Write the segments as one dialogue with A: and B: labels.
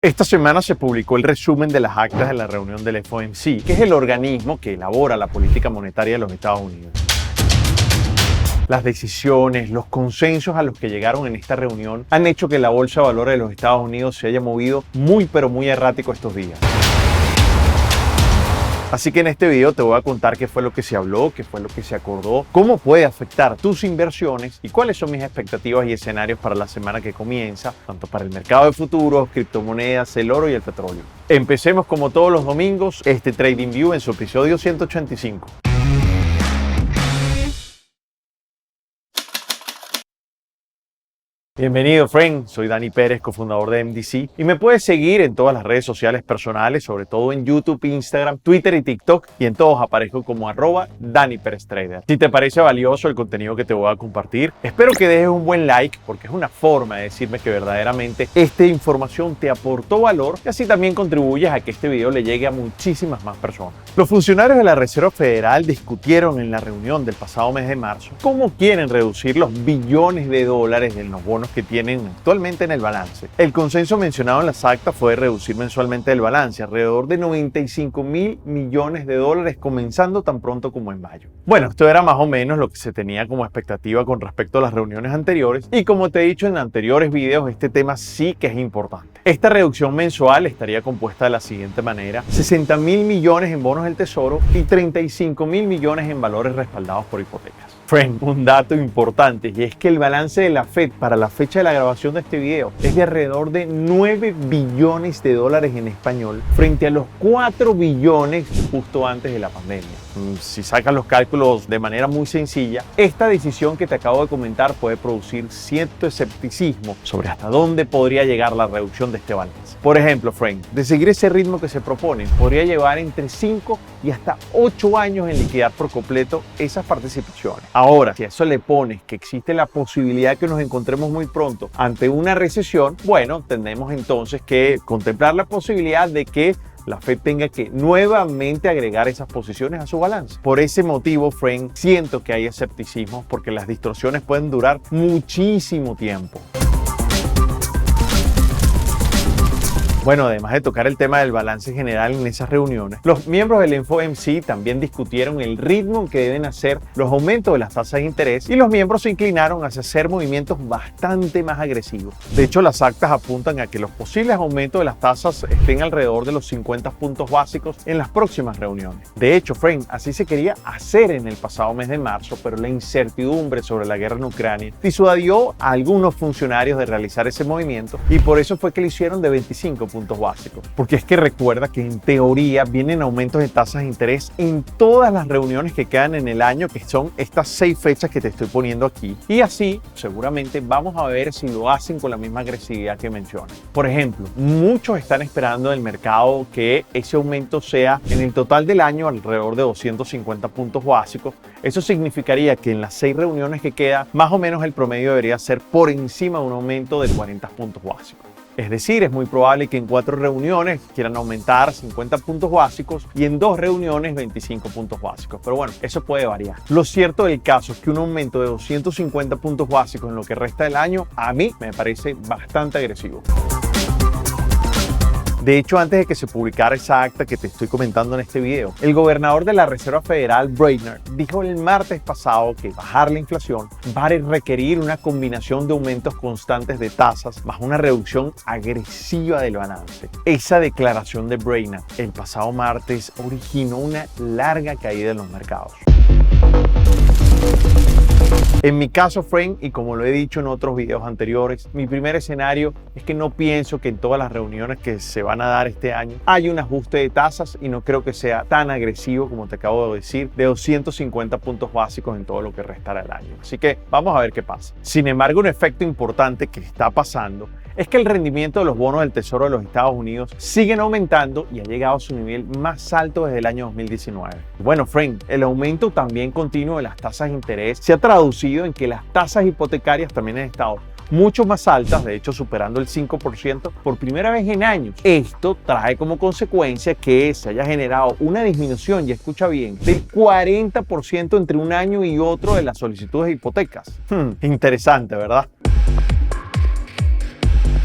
A: Esta semana se publicó el resumen de las actas de la reunión del FOMC, que es el organismo que elabora la política monetaria de los Estados Unidos. Las decisiones, los consensos a los que llegaron en esta reunión han hecho que la Bolsa de Valores de los Estados Unidos se haya movido muy errático estos días. Así que en este video te voy a contar qué fue lo que se habló, qué fue lo que se acordó, cómo puede afectar tus inversiones y cuáles son mis expectativas y escenarios para la semana que comienza, tanto para el mercado de futuros, criptomonedas, el oro y el petróleo. Empecemos como todos los domingos este TradingView en su episodio 185. Bienvenido, friend. Soy Dani Pérez, cofundador de MDC, y me puedes seguir en todas las redes sociales personales, sobre todo en YouTube, Instagram, Twitter y TikTok, y en todos aparezco como @DaniPérezTrader. Si te parece valioso el contenido que te voy a compartir, espero que dejes un buen like, porque es una forma de decirme que verdaderamente esta información te aportó valor y así también contribuyes a que este video le llegue a muchísimas más personas. Los funcionarios de la Reserva Federal discutieron en la reunión del pasado mes de marzo cómo quieren reducir los billones de dólares en los bonos que tienen actualmente en el balance. El consenso mencionado en las actas fue reducir mensualmente el balance alrededor de 95.000 millones de dólares, comenzando tan pronto como en mayo. Bueno, esto era más o menos lo que se tenía como expectativa con respecto a las reuniones anteriores, y como te he dicho en anteriores videos, este tema sí que es importante. Esta reducción mensual estaría compuesta de la siguiente manera: 60.000 millones en bonos del tesoro y 35.000 millones en valores respaldados por hipotecas. Friend, un dato importante, y es que el balance de la Fed para la fecha de la grabación de este video es de alrededor de 9 billones de dólares en español, frente a los 4 billones justo antes de la pandemia. Si sacas los cálculos de manera muy sencilla, esta decisión que te acabo de comentar puede producir cierto escepticismo sobre hasta dónde podría llegar la reducción de este balance. Por ejemplo, friend, de seguir ese ritmo que se propone, podría llevar entre 5 y hasta 8 años en liquidar por completo esas participaciones. Ahora, si a eso le pones que existe la posibilidad que nos encontremos muy pronto ante una recesión, bueno, tenemos entonces que contemplar la posibilidad de que la Fed tenga que nuevamente agregar esas posiciones a su balance. Por ese motivo, friend, siento que hay escepticismo porque las distorsiones pueden durar muchísimo tiempo. Bueno, además de tocar el tema del balance general en esas reuniones, los miembros del FOMC también discutieron el ritmo en que deben hacer los aumentos de las tasas de interés, y los miembros se inclinaron hacia hacer movimientos bastante más agresivos. De hecho, las actas apuntan a que los posibles aumentos de las tasas estén alrededor de los 50 puntos básicos en las próximas reuniones. De hecho, friend, así se quería hacer en el pasado mes de marzo, pero la incertidumbre sobre la guerra en Ucrania disuadió a algunos funcionarios de realizar ese movimiento, y por eso fue que lo hicieron de 25 puntos básicos. Porque es que recuerda que en teoría vienen aumentos de tasas de interés en todas las reuniones que quedan en el año, que son estas 6 fechas que te estoy poniendo aquí, y así seguramente vamos a ver si lo hacen con la misma agresividad que menciono. Por ejemplo, muchos están esperando del mercado que ese aumento sea en el total del año alrededor de 250 puntos básicos. Eso significaría que en las 6 reuniones que quedan, más o menos el promedio debería ser por encima de un aumento de 40 puntos básicos. Es decir, es muy probable que en 4 reuniones quieran aumentar 50 puntos básicos y en 2 reuniones 25 puntos básicos. Pero bueno, eso puede variar. Lo cierto del caso es que un aumento de 250 puntos básicos en lo que resta del año, a mí me parece bastante agresivo. De hecho, antes de que se publicara esa acta que te estoy comentando en este video, el gobernador de la Reserva Federal, Brainerd, dijo el martes pasado que bajar la inflación va a requerir una combinación de aumentos constantes de tasas más una reducción agresiva del balance. Esa declaración de Brainerd el pasado martes originó una larga caída en los mercados. En mi caso, friend, y como lo he dicho en otros videos anteriores, mi primer escenario es que no pienso que en todas las reuniones que se van a dar este año haya un ajuste de tasas, y no creo que sea tan agresivo como te acabo de decir, de 250 puntos básicos en todo lo que restará del año. Así que vamos a ver qué pasa. Sin embargo, un efecto importante que está pasando es que el rendimiento de los bonos del Tesoro de los Estados Unidos siguen aumentando y ha llegado a su nivel más alto desde el año 2019. Bueno, friend, el aumento también continuo de las tasas de interés se ha traducido en que las tasas hipotecarias también han estado mucho más altas, de hecho superando el 5% por primera vez en años. Esto trae como consecuencia que se haya generado una disminución, y escucha bien, del 40% entre un año y otro de las solicitudes de hipotecas. Interesante, ¿verdad?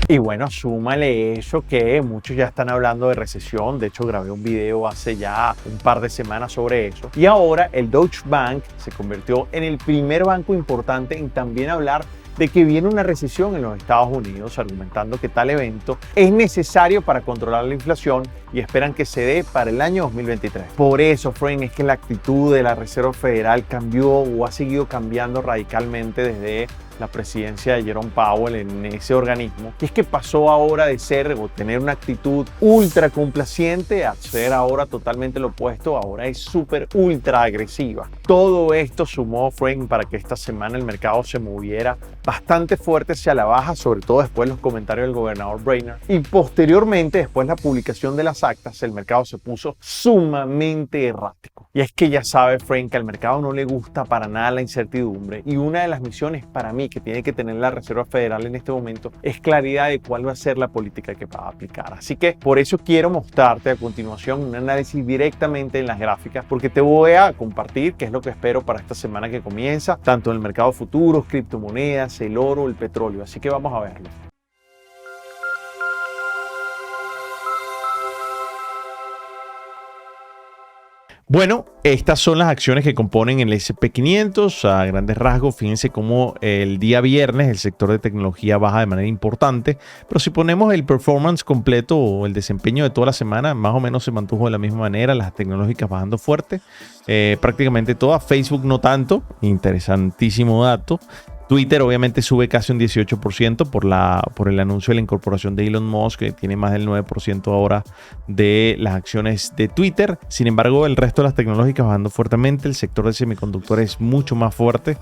A: Y bueno, súmale eso que muchos ya están hablando de recesión. De hecho, grabé un video hace ya un par de semanas sobre eso. Y ahora el Deutsche Bank se convirtió en el primer banco importante en también hablar de que viene una recesión en los Estados Unidos, argumentando que tal evento es necesario para controlar la inflación y esperan que se dé para el año 2023. Por eso, Frank, es que la actitud de la Reserva Federal cambió o ha seguido cambiando radicalmente desde la presidencia de Jerome Powell en ese organismo, y es que pasó ahora de ser o tener una actitud ultra complaciente a ser ahora totalmente lo opuesto. Ahora es súper ultra agresiva. Todo esto sumó, Frank, para que esta semana el mercado se moviera bastante fuerte hacia la baja, sobre todo después de los comentarios del gobernador Brainerd, y posteriormente, después de la publicación de las actas, el mercado se puso sumamente errático. Y es que ya sabe, Frank, que al mercado no le gusta para nada la incertidumbre, y una de las misiones para mí que tiene que tener la Reserva Federal en este momento es claridad de cuál va a ser la política que va a aplicar. Así que por eso quiero mostrarte a continuación un análisis directamente en las gráficas, porque te voy a compartir qué es lo que espero para esta semana que comienza, tanto en el mercado de futuros, criptomonedas, el oro, el petróleo. Así que vamos a verlo. Bueno, estas son las acciones que componen el S&P 500 a grandes rasgos. Fíjense cómo el día viernes el sector de tecnología baja de manera importante, pero si ponemos el performance completo o el desempeño de toda la semana, más o menos se mantuvo de la misma manera, las tecnológicas bajando fuerte, prácticamente todas. Facebook no tanto, interesantísimo dato. Twitter obviamente sube casi un 18% por el anuncio de la incorporación de Elon Musk, que tiene más del 9% ahora de las acciones de Twitter. Sin embargo, el resto de las tecnológicas bajando fuertemente. El sector de semiconductores mucho más fuerte,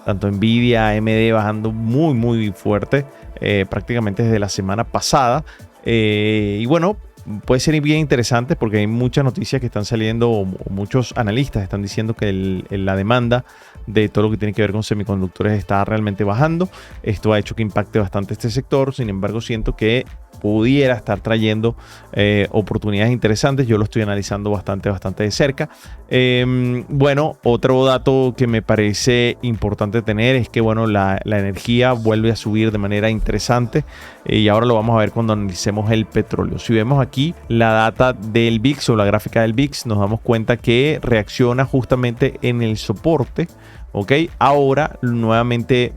A: tanto Nvidia, AMD bajando muy fuerte, prácticamente desde la semana pasada. Y bueno, puede ser bien interesante porque hay muchas noticias que están saliendo, o muchos analistas están diciendo que la demanda de todo lo que tiene que ver con semiconductores está realmente bajando. Esto ha hecho que impacte bastante este sector. Sin embargo, siento que pudiera estar trayendo oportunidades interesantes. Yo lo estoy analizando bastante de cerca. Bueno, otro dato que me parece importante tener es que bueno, la energía vuelve a subir de manera interesante, y ahora lo vamos a ver cuando analicemos el petróleo. Si vemos aquí la data del VIX o la gráfica del VIX, nos damos cuenta que reacciona justamente en el soporte. Ok, ahora nuevamente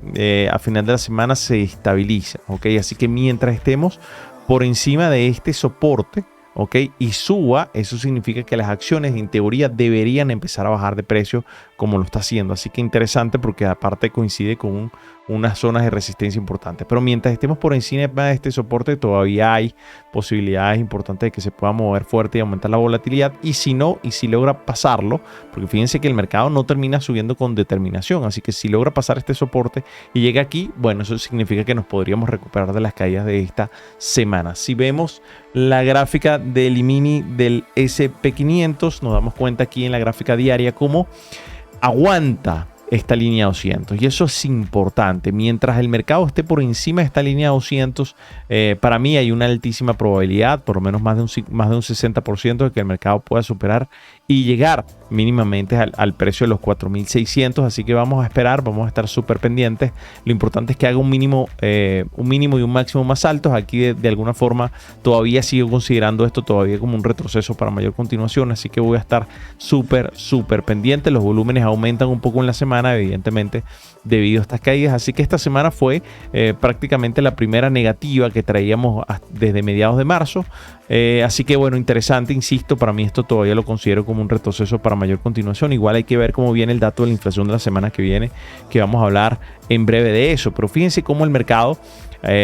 A: a final de la semana se estabiliza. Ok, así que mientras estemos por encima de este soporte, ok, y suba, eso significa que las acciones en teoría deberían empezar a bajar de precio como lo está haciendo. Así que interesante porque aparte coincide con unas zonas de resistencia importantes. Pero mientras estemos por encima de este soporte, todavía hay posibilidades importantes de que se pueda mover fuerte y aumentar la volatilidad. Y si no, y si logra pasarlo, porque fíjense que el mercado no termina subiendo con determinación. Así que si logra pasar este soporte y llega aquí, bueno, eso significa que nos podríamos recuperar de las caídas de esta semana. Si vemos la gráfica del mini del S&P 500, nos damos cuenta aquí en la gráfica diaria cómo aguanta esta línea 200, y eso es importante. Mientras el mercado esté por encima de esta línea 200, para mí hay una altísima probabilidad, por lo menos más de un 60%, de que el mercado pueda superar y llegar mínimamente al precio de los 4.600. Así que vamos a esperar, vamos a estar súper pendientes. Lo importante es que haga un mínimo y un máximo más altos. Aquí de alguna forma todavía sigo considerando esto todavía como un retroceso para mayor continuación, así que voy a estar súper pendiente. Los volúmenes aumentan un poco en la semana, evidentemente debido a estas caídas, así que esta semana fue prácticamente la primera negativa que traíamos desde mediados de marzo. Así que bueno, interesante, insisto, para mí esto todavía lo considero como un retroceso para mayor continuación. Igual hay que ver cómo viene el dato de la inflación de la semana que viene, que vamos a hablar en breve de eso. Pero fíjense cómo el mercado,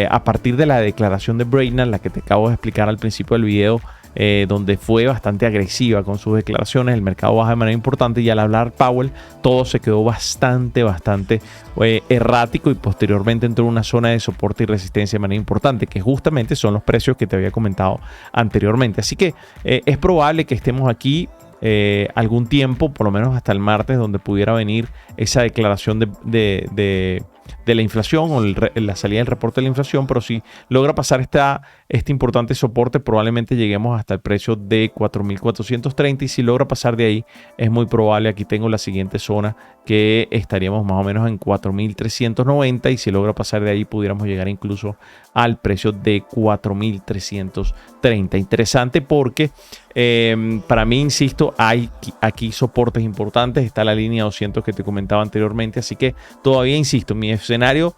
A: a partir de la declaración de Brainerd, la que te acabo de explicar al principio del video, donde fue bastante agresiva con sus declaraciones, el mercado baja de manera importante, y al hablar Powell todo se quedó bastante errático, y posteriormente entró en una zona de soporte y resistencia de manera importante, que justamente son los precios que te había comentado anteriormente. Así que es probable que estemos aquí algún tiempo, por lo menos hasta el martes, donde pudiera venir esa declaración de la inflación o la salida del reporte de la inflación. Pero si logra pasar esta este importante soporte probablemente lleguemos hasta el precio de 4.430 y si logra pasar de ahí es muy probable, aquí tengo la siguiente zona que estaríamos más o menos en 4.390 y si logra pasar de ahí pudiéramos llegar incluso al precio de 4.330. Interesante porque para mí, insisto, hay aquí soportes importantes, está la línea 200 que te comentaba anteriormente, así que todavía insisto, mi escenario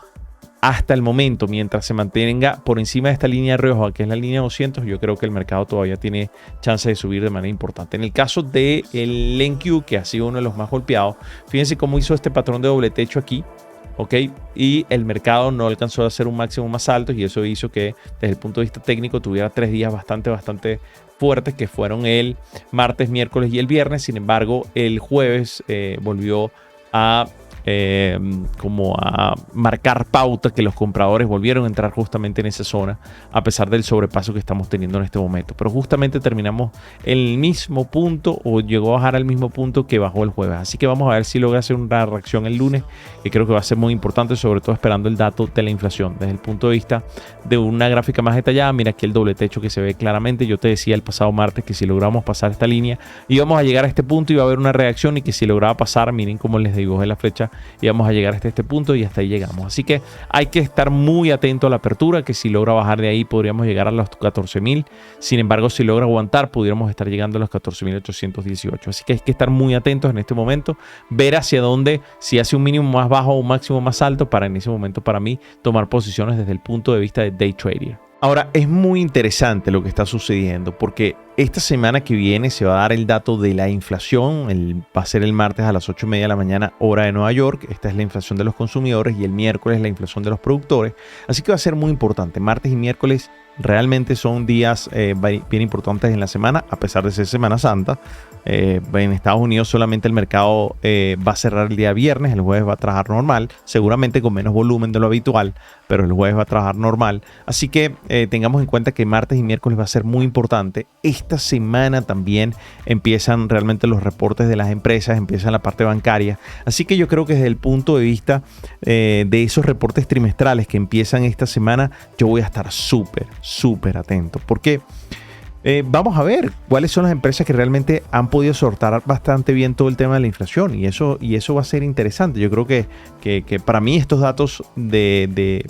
A: hasta el momento, mientras se mantenga por encima de esta línea roja, que es la línea 200, yo creo que el mercado todavía tiene chance de subir de manera importante. En el caso del NQ, que ha sido uno de los más golpeados, fíjense cómo hizo este patrón de doble techo aquí, ¿ok? Y el mercado no alcanzó a hacer un máximo más alto y eso hizo que desde el punto de vista técnico tuviera 3 días bastante fuertes, que fueron el martes, miércoles y el viernes. Sin embargo, el jueves volvió a como a marcar pauta, que los compradores volvieron a entrar justamente en esa zona a pesar del sobrepaso que estamos teniendo en este momento, pero justamente terminamos en el mismo punto o llegó a bajar al mismo punto que bajó el jueves, así que vamos a ver si logra hacer una reacción el lunes, que creo que va a ser muy importante, sobre todo esperando el dato de la inflación desde el punto de vista de una gráfica más detallada. Mira aquí el doble techo que se ve claramente. Yo te decía el pasado martes que si logramos pasar esta línea íbamos a llegar a este punto y iba a haber una reacción, y que si lograba pasar, miren cómo les dibujé la flecha, y vamos a llegar hasta este punto y hasta ahí llegamos. Así que hay que estar muy atento a la apertura, que si logra bajar de ahí podríamos llegar a los 14.000. Sin embargo, si logra aguantar pudiéramos estar llegando a los 14.818. Así que hay que estar muy atentos en este momento, ver hacia dónde, si hace un mínimo más bajo o un máximo más alto, para en ese momento para mí tomar posiciones desde el punto de vista de day trader. Ahora, es muy interesante lo que está sucediendo porque esta semana que viene se va a dar el dato de la inflación. Va a ser el martes a las 8:30 de la mañana, hora de Nueva York. Esta es la inflación de los consumidores y el miércoles la inflación de los productores. Así que va a ser muy importante. Martes y miércoles realmente son días bien importantes en la semana, a pesar de ser Semana Santa. En Estados Unidos solamente el mercado va a cerrar el día viernes, el jueves va a trabajar normal, seguramente con menos volumen de lo habitual, pero el jueves va a trabajar normal. Así que tengamos en cuenta que martes y miércoles va a ser muy importante. Esta semana también empiezan realmente los reportes de las empresas, empieza la parte bancaria. Así que yo creo que desde el punto de vista de esos reportes trimestrales que empiezan esta semana, yo voy a estar súper atento, porque vamos a ver cuáles son las empresas que realmente han podido sortar bastante bien todo el tema de la inflación, y eso va a ser interesante. Yo creo que para mí estos datos de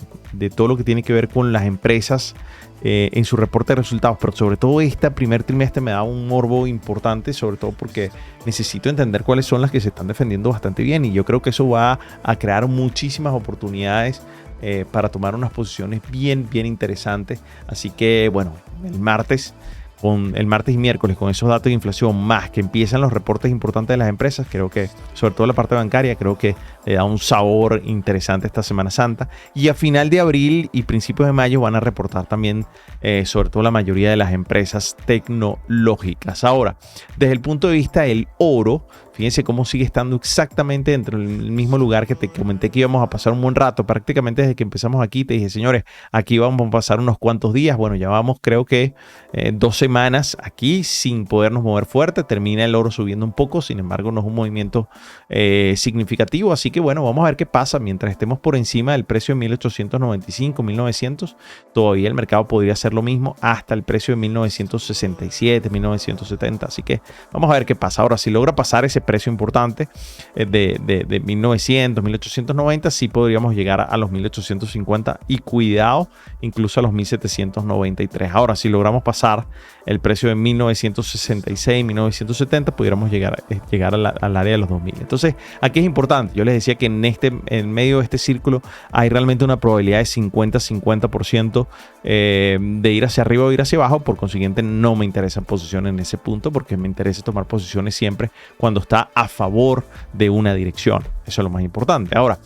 A: todo lo que tiene que ver con las empresas en su reporte de resultados, pero sobre todo este primer trimestre me da un morbo importante, sobre todo porque necesito entender cuáles son las que se están defendiendo bastante bien, y yo creo que eso va a crear muchísimas oportunidades para tomar unas posiciones bien interesantes. Así que bueno, el martes y miércoles, con esos datos de inflación, más que empiezan los reportes importantes de las empresas, creo que, sobre todo la parte bancaria, creo que le da un sabor interesante esta Semana Santa. Y a final de abril y principios de mayo van a reportar también, sobre todo la mayoría de las empresas tecnológicas. Ahora, desde el punto de vista del oro, fíjense cómo sigue estando exactamente dentro del mismo lugar que te comenté que íbamos a pasar un buen rato. Prácticamente desde que empezamos aquí te dije, señores, aquí vamos a pasar unos cuantos días. Bueno, ya vamos, creo que 2 semanas aquí sin podernos mover fuerte. Termina el oro subiendo un poco, sin embargo no es un movimiento significativo. Así que bueno, vamos a ver qué pasa. Mientras estemos por encima del precio de 1895, 1900, todavía el mercado podría hacer lo mismo hasta el precio de 1967, 1970. Así que vamos a ver qué pasa. Ahora, si logra pasar ese precio importante de 1900, 1890, sí podríamos llegar a los 1850 y cuidado, incluso a los 1793. Ahora, si logramos pasar el precio de 1966, 1970, pudiéramos llegar al área de los 2000. Entonces, aquí es importante. Yo les decía que en medio de este círculo hay realmente una probabilidad de 50% de ir hacia arriba o ir hacia abajo. Por consiguiente, no me interesan posiciones en ese punto, porque me interesa tomar posiciones siempre cuando está a favor de una dirección. Eso es lo más importante. Ahora,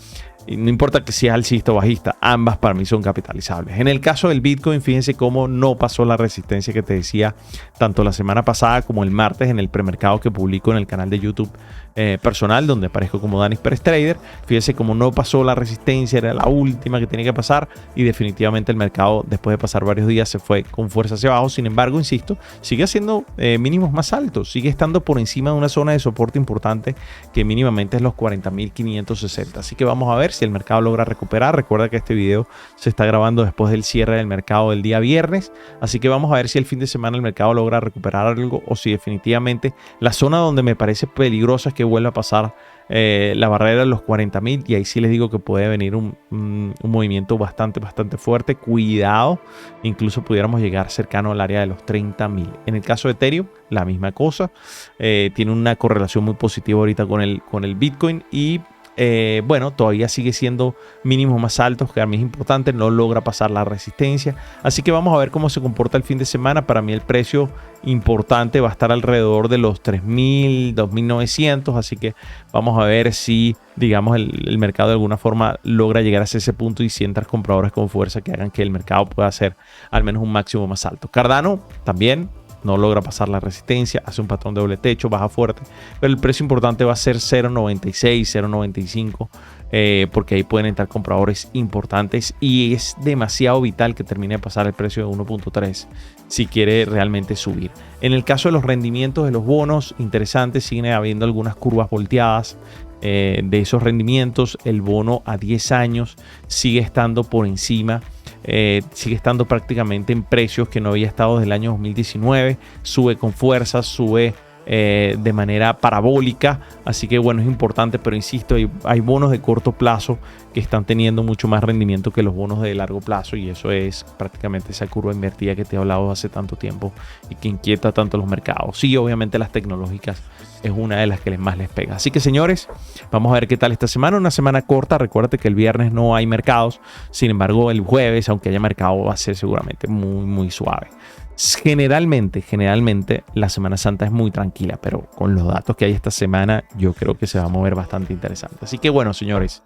A: no importa que sea alcista o bajista, ambas para mí son capitalizables. En el caso del Bitcoin, fíjense cómo no pasó la resistencia que te decía tanto la semana pasada como el martes en el premercado que publico en el canal de YouTube personal, donde aparezco como Dani Pérez Trader. Fíjense cómo no pasó la resistencia, era la última que tenía que pasar, y definitivamente el mercado, después de pasar varios días, se fue con fuerza hacia abajo. Sin embargo, insisto, sigue haciendo mínimos más altos, sigue estando por encima de una zona de soporte importante que mínimamente es los 40.560. Así que vamos a ver si el mercado logra recuperar. Recuerda que este video se está grabando después del cierre del mercado del día viernes, así que vamos a ver si el fin de semana el mercado logra recuperar algo o si definitivamente la zona donde me parece peligrosa es que vuelva a pasar la barrera de los 40.000, y ahí sí les digo que puede venir un movimiento bastante fuerte. Cuidado, incluso pudiéramos llegar cercano al área de los 30.000. En el caso de Ethereum, la misma cosa, tiene una correlación muy positiva ahorita con el Bitcoin, y bueno, todavía sigue siendo mínimos más altos, que a mí es importante, no logra pasar la resistencia, así que vamos a ver cómo se comporta el fin de semana. Para mí el precio importante va a estar alrededor de los 3.000, 2.900, así que vamos a ver si, digamos, el mercado de alguna forma logra llegar hacia ese punto y sientas compradores con fuerza que hagan que el mercado pueda hacer al menos un máximo más alto. Cardano también no logra pasar la resistencia, hace un patrón de doble techo, baja fuerte, pero el precio importante va a ser 0.96, 0.95, porque ahí pueden entrar compradores importantes, y es demasiado vital que termine de pasar el precio de 1.3 si quiere realmente subir. En el caso de los rendimientos de los bonos, interesantes, siguen habiendo algunas curvas volteadas. De esos rendimientos, el bono a 10 años sigue estando por encima, sigue estando prácticamente en precios que no había estado desde el año 2019, sube con fuerza, sube de manera parabólica, así que bueno, es importante, pero insisto, hay bonos de corto plazo que están teniendo mucho más rendimiento que los bonos de largo plazo, y eso es prácticamente esa curva invertida que te he hablado hace tanto tiempo y que inquieta tanto los mercados. Sí, obviamente las tecnológicas es una de las que más les pega. Así que señores, vamos a ver qué tal esta semana. Una semana corta, recuérdate que el viernes no hay mercados, sin embargo el jueves, aunque haya mercado, va a ser seguramente muy suave. Generalmente la Semana Santa es muy tranquila, pero con los datos que hay esta semana yo creo que se va a mover bastante interesante. Así que bueno, señores,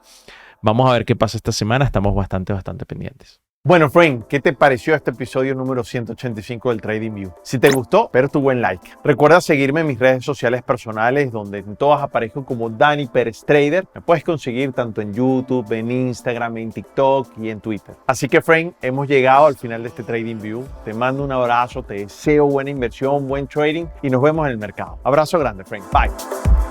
A: vamos a ver qué pasa esta semana. Estamos bastante pendientes. Bueno, friend, ¿qué te pareció este episodio número 185 del TradingView? Si te gustó, espero tu buen like. Recuerda seguirme en mis redes sociales personales, donde en todas aparezco como Dani Pérez Trader. Me puedes conseguir tanto en YouTube, en Instagram, en TikTok y en Twitter. Así que, friend, hemos llegado al final de este TradingView. Te mando un abrazo, te deseo buena inversión, buen trading, y nos vemos en el mercado. Abrazo grande, friend. Bye.